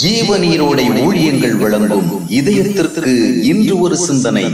ஜீவநீரோடை ஊழியங்கள் வழங்கும் இதயத்திற்கு இன்று ஒரு சிந்தனை.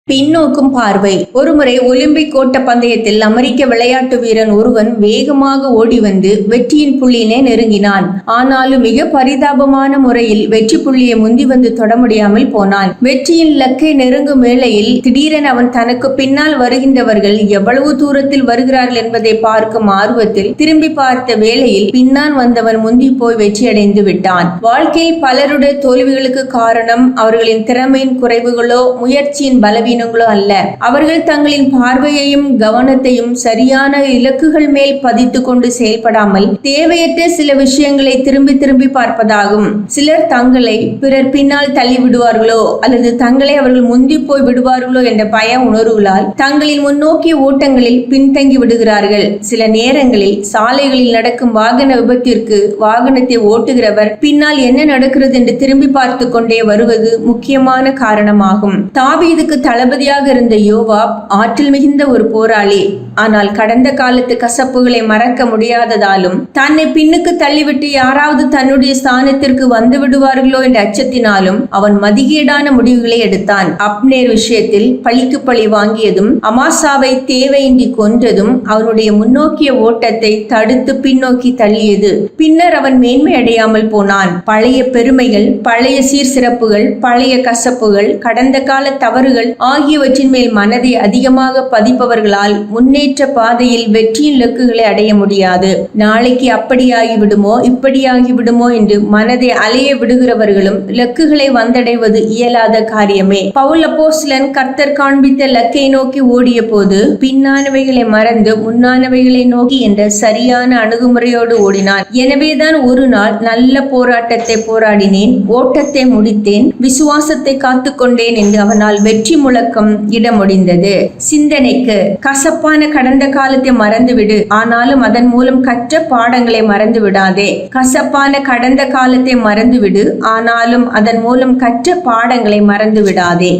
பின்னோக்கும் பார்வை. ஒருமுறை ஒலிம்பிக் ஓட்ட பந்தயத்தில் அமெரிக்க விளையாட்டு வீரன் ஒருவன் வேகமாக ஓடி வந்து வெற்றியின் புள்ளியினை நெருங்கினான். ஆனாலும் மிக பரிதாபமான முறையில் வெற்றி புள்ளியை முந்தி வந்து தொட முடியாமல் போனான். வெற்றியின் இலக்கை நெருங்கும் வேளையில் திடீரென அவன் தனக்கு பின்னால் வருகின்றவர்கள் எவ்வளவு தூரத்தில் வருகிறார்கள் என்பதை பார்க்கும் ஆர்வத்தில் திரும்பி பார்த்த வேளையில் பின்னால் வந்தவன் முந்தி போய் வெற்றியடைந்து விட்டான். வாழ்க்கையில் பலருடைய தோல்விகளுக்கு காரணம் அவர்களின் திறமையின் குறைவுகளோ முயற்சியின் பலவீனம் அல்ல. அவர்கள் தங்களின் பார்வையையும் கவனத்தையும் சரியான இலக்குகள் மேல் பதித்து கொண்டு செயல்படாமல் தேவையற்ற சில விஷயங்களை திரும்பி திரும்பி பார்ப்பதாகும். சிலர் தங்களை பிறர் பின்னால் தள்ளி விடுவார்களோ அல்லது தங்களை அவர்கள் முந்தி போய் விடுவார்களோ என்ற பய உணர்வுகளால் தங்களின் முன்னோக்கிய ஓட்டங்களில் பின்தங்கி விடுகிறார்கள். சில நேரங்களில் சாலைகளில் நடக்கும் வாகன விபத்திற்கு வாகனத்தை ஓட்டுகிறவர் பின்னால் என்ன நடக்கிறது என்று திரும்பி பார்த்து கொண்டே வருவது முக்கியமான காரணமாகும். தாவீதுக்கு தளபதியாக இருந்த யோவாப் ஆற்றல் மிகுந்த ஒரு போராளி. ஆனால் கடந்த காலத்து கசப்புகளை மறக்க முடியாததாலும் தன்னை பின்னுக்கு தள்ளிவிட்டு யாராவது தன்னுடைய ஸ்தானத்திற்கு வந்து விடுவார்களோ என்ற அச்சத்தினாலும் அவன் மதிகேடான முடிவுகளை எடுத்தான். அப்னேர் விஷயத்தில் பழிக்கு பழி வாங்கியதும் அமாசாவை தேவையின்றி கொன்றதும் அவனுடைய முன்னோக்கிய ஓட்டத்தை தடுத்து பின்னோக்கி தள்ளியது. பின்னர் அவன் மேன்மை அடையாமல் போனான். பழைய பெருமைகள், பழைய சீர்சிறப்புகள், பழைய கசப்புகள், கடந்த கால தவறுகள் ஆகியவற்றின் மேல் மனதை அதிகமாக பதிப்பவர்களால் முன்னேற்ற பாதையில் வெற்றியின் இலக்குகளை அடைய முடியாது. நாளைக்கு அப்படியாகிவிடுமோ இப்படியாகிவிடுமோ என்று மனதை அலைய விடுகிறவர்களும் இலக்குகளை வந்தடைவது இயலாத காரியமே. பவுல் அப்போஸ்தலன் கர்த்தர் காண்பித்த இலக்கை நோக்கி ஓடிய போது பின்னானவைகளை மறந்து முன்னானவைகளை நோக்கி என்ற சரியான அணுகுமுறையோடு ஓடினான். எனவேதான் ஒரு நாள் நல்ல போராட்டத்தை போராடினேன், ஓட்டத்தை முடித்தேன், விசுவாசத்தை காத்துக்கொண்டேன் என்று அவனால் வெற்றி முழக்கம் இட முடிந்தது. சிந்தனைக்கு: கசப்பான கடந்த காலத்தை மறந்துவிடு, ஆனாலும் அதன் மூலம் கற்ற பாடங்களை மறந்து விடாதே. கசப்பான கடந்த காலத்தை மறந்துவிடு, ஆனாலும் அதன் மூலம் கற்ற பாடங்களை மறந்து விடாதே.